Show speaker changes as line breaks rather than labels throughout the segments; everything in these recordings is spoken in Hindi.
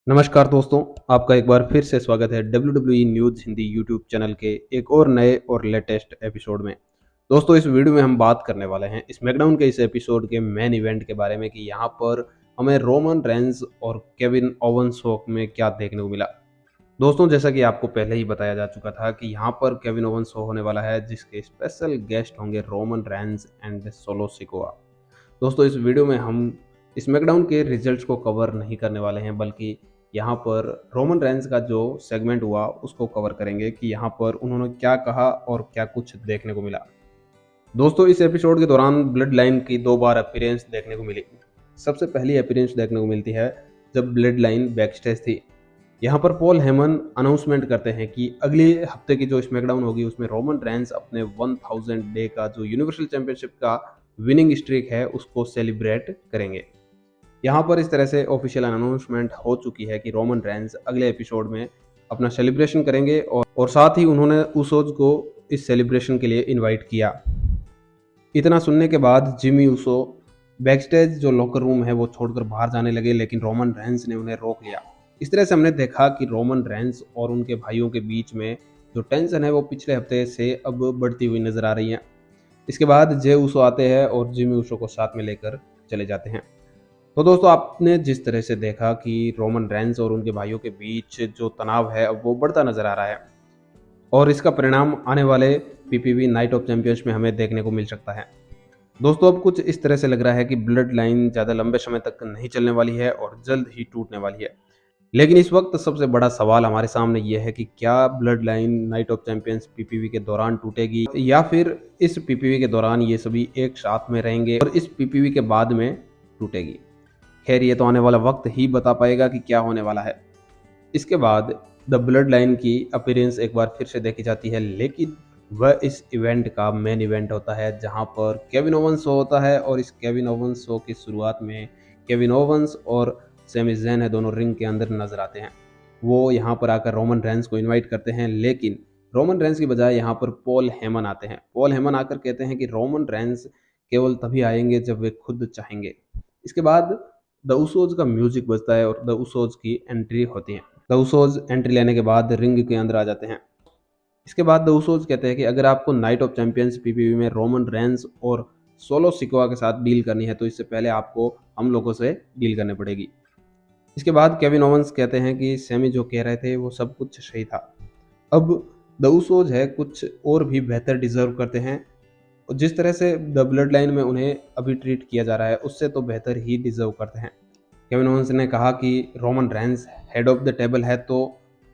नमस्कार दोस्तों, आपका एक बार फिर से स्वागत है WWE news Hindi YouTube channel के एक और नए और लेटेस्ट एपिसोड में। दोस्तों, इस वीडियो में हम बात करने वाले हैं स्मैकडाउन के इस एपिसोड के मेन इवेंट के बारे में कि यहाँ पर हमें रोमन रेंज और केविन ओवंस शो में क्या देखने को मिला। दोस्तों, जैसा कि आपको पहले ही बताया जा चुका था कि यहाँ पर केविन ओवंस शो होने वाला है जिसके स्पेशल गेस्ट होंगे Roman Reigns and Solo Sikoa. दोस्तों, इस वीडियो में हम स्मैकडाउन के रिजल्ट्स को कवर नहीं करने वाले हैं, बल्कि यहाँ पर रोमन रेंज का जो सेगमेंट हुआ उसको कवर करेंगे कि यहाँ पर उन्होंने क्या कहा और क्या कुछ देखने को मिला। दोस्तों, इस एपिसोड के दौरान ब्लड लाइन की 2 बार अपीयरेंस देखने को मिली। सबसे पहली अपीयरेंस देखने को मिलती है जब ब्लड लाइन बैकस्टेज थी। यहाँ पर पॉल हेमन अनाउंसमेंट करते हैं कि अगले हफ्ते की जो स्मैकडाउन होगी उसमें रोमन रेंस अपने 1000 डे का जो यूनिवर्सल चैंपियनशिप का विनिंग स्ट्रीक है उसको सेलिब्रेट करेंगे। यहाँ पर इस तरह से ऑफिशियल अनाउंसमेंट हो चुकी है कि रोमन रेंस अगले एपिसोड में अपना सेलिब्रेशन करेंगे और साथ ही उन्होंने उसोज को इस सेलिब्रेशन के लिए इनवाइट किया। इतना सुनने के बाद जिमी उसो बैकस्टेज जो लॉकर रूम है वो छोड़कर बाहर जाने लगे, लेकिन रोमन रेंस ने उन्हें रोक लिया। इस तरह से हमने देखा कि रोमन रेंस और उनके भाइयों के बीच में जो टेंशन है वो पिछले हफ्ते से अब बढ़ती हुई नजर आ रही है। इसके बाद जे उसो आते हैं और जिमी उसो को साथ में लेकर चले जाते हैं। तो दोस्तों, आपने जिस तरह से देखा कि रोमन रेंस और उनके भाइयों के बीच जो तनाव है अब वो बढ़ता नजर आ रहा है और इसका परिणाम आने वाले पीपीवी नाइट ऑफ चैंपियंस में हमें देखने को मिल सकता है। दोस्तों, अब कुछ इस तरह से लग रहा है कि ब्लड लाइन ज़्यादा लंबे समय तक नहीं चलने वाली है और जल्द ही टूटने वाली है। लेकिन इस वक्त सबसे बड़ा सवाल हमारे सामने ये है कि क्या blood line night of champions PPV के दौरान टूटेगी या फिर इस पीपीवी के दौरान ये सभी एक साथ में रहेंगे और इस पीपीवी के बाद में टूटेगी। खैर, ये तो आने वाला वक्त ही बता पाएगा कि क्या होने वाला है। इसके बाद द ब्लड लाइन की अपीयरेंस एक बार फिर से देखी जाती है, लेकिन वह इस इवेंट का मेन इवेंट होता है जहां पर केविन ओवंस शो होता है और इस केविन ओवंस शो की शुरुआत में केविन ओवंस और सेमी ज़ैन है दोनों रिंग के अंदर नजर आते हैं। वो यहाँ पर आकर रोमन रेंस को इनवाइट करते हैं, लेकिन रोमन रेंस की बजाय यहाँ पर पॉल हेमन आते हैं। पॉल हेमन आकर कहते हैं कि रोमन रेंस केवल तभी आएंगे जब वे खुद चाहेंगे। इसके बाद द उसोज का म्यूजिक बजता है और द उसोज की एंट्री होती है। द उसोज एंट्री लेने के बाद रिंग के अंदर आ जाते हैं। इसके बाद द उसोज कहते हैं कि अगर आपको नाइट ऑफ चैंपियंस पीपीवी में रोमन रेंस और सोलो सिकोआ के साथ डील करनी है तो इससे पहले आपको हम लोगों से डील करनी पड़ेगी। इसके बाद केविन ओवंस कहते हैं कि सैमी जो कह रहे थे वो सब कुछ सही था। अब द उसोज है कुछ और भी बेहतर डिजर्व करते हैं और जिस तरह से द ब्लड लाइन में उन्हें अभी ट्रीट किया जा रहा है उससे तो बेहतर ही डिजर्व करते हैं। केविन ओवंस ने कहा कि Roman Reigns head of the table है तो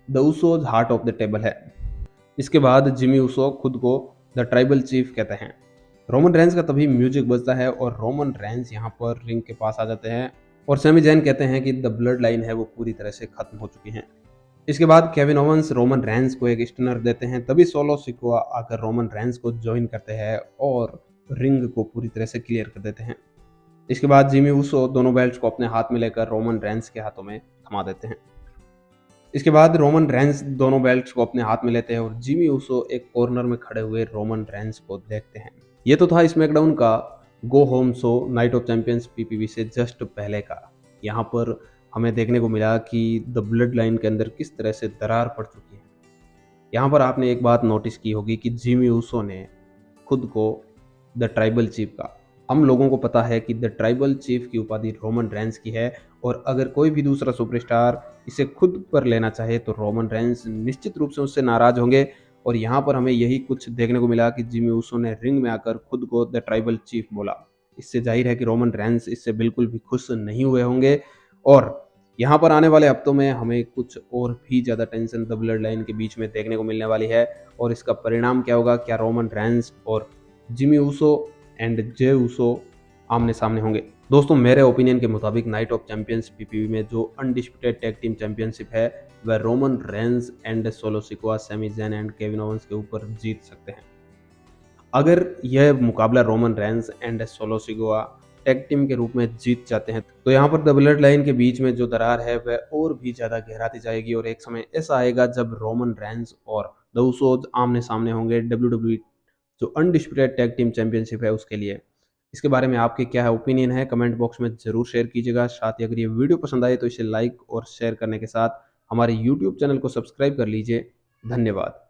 the Usos heart of the table है। इसके बाद जिमी उसो खुद को द ट्राइबल चीफ कहते हैं। रोमन रेंस का तभी म्यूजिक बजता है और रोमन रेंस यहाँ पर रिंग के पास आ जाते हैं और सैमी जैन कहते हैं कि द ब्लड लाइन है वो पूरी तरह से खत्म हो चुकी है। इसके बाद केविन ओवंस रोमन रेंस को एक स्टनर देते हैं, तभी सोलो सिकोआ आकर रोमन रेंस को ज्वाइन करते हैं और रिंग को पूरी तरह से क्लियर कर देते हैं। इसके बाद जिमी उसो दोनों बेल्ट्स को अपने हाथ में लेकर रोमन रेंस के हाथों में थमा देते हैं। इसके बाद रोमन रेंस दोनों बेल्ट्स को अपने हाथ में लेते हैं और जिमी उसो एक कॉर्नर में खड़े हुए रोमन रेंस को देखते हैं। ये तो था स्मैकडाउन का go home show night of champions PPV से जस्ट पहले का। यहाँ पर हमें देखने को मिला कि द ब्लड लाइन के अंदर किस तरह से दरार पड़ चुकी है। यहाँ पर आपने एक बात नोटिस की होगी कि जिमी उसो ने खुद को द ट्राइबल चीफ का। हम लोगों को पता है कि द ट्राइबल चीफ की उपाधि रोमन रेंस की है और अगर कोई भी दूसरा सुपरस्टार इसे खुद पर लेना चाहे तो रोमन रेंस निश्चित रूप से उससे नाराज होंगे। और यहाँ पर हमें यही कुछ देखने को मिला कि जिमी उसो ने रिंग में आकर खुद को द ट्राइबल चीफ बोला। इससे जाहिर है कि रोमन रेंस इससे बिल्कुल भी खुश नहीं हुए होंगे और यहाँ पर आने वाले हफ्तों में हमें कुछ और भी ज़्यादा टेंशन द ब्लड लाइन के बीच में देखने को मिलने वाली है। और इसका परिणाम क्या होगा, क्या रोमन रेंस और जिमी उसो एंड जे उसो आमने सामने होंगे। दोस्तों, मेरे ओपिनियन के मुताबिक नाइट ऑफ चैंपियंस पीपीवी में जो अनडिस्प्यूटेड टैग टीम चैंपियनशिप है वह Roman Reigns and Solo Sikoa, Sami Zayn and Kevin Owens के ऊपर जीत सकते हैं। अगर यह मुकाबला Roman Reigns and Solo Sikoa tag team के रूप में जीत जाते हैं तो यहाँ पर द ब्लड लाइन के बीच में जो दरार है वह और भी ज़्यादा गहराती जाएगी और एक समय ऐसा आएगा जब रोमन रेंस और द उसोज आमने सामने होंगे डब्ल्यूडब्ल्यूई जो अनडिस्प्यूटेड टैग टीम चैंपियनशिप है उसके लिए। इसके बारे में आपके क्या है ओपिनियन है, कमेंट बॉक्स में ज़रूर शेयर कीजिएगा। साथ ही अगर ये वीडियो पसंद आए तो इसे लाइक और शेयर करने के साथ हमारे यूट्यूब चैनल को सब्सक्राइब कर लीजिए। धन्यवाद।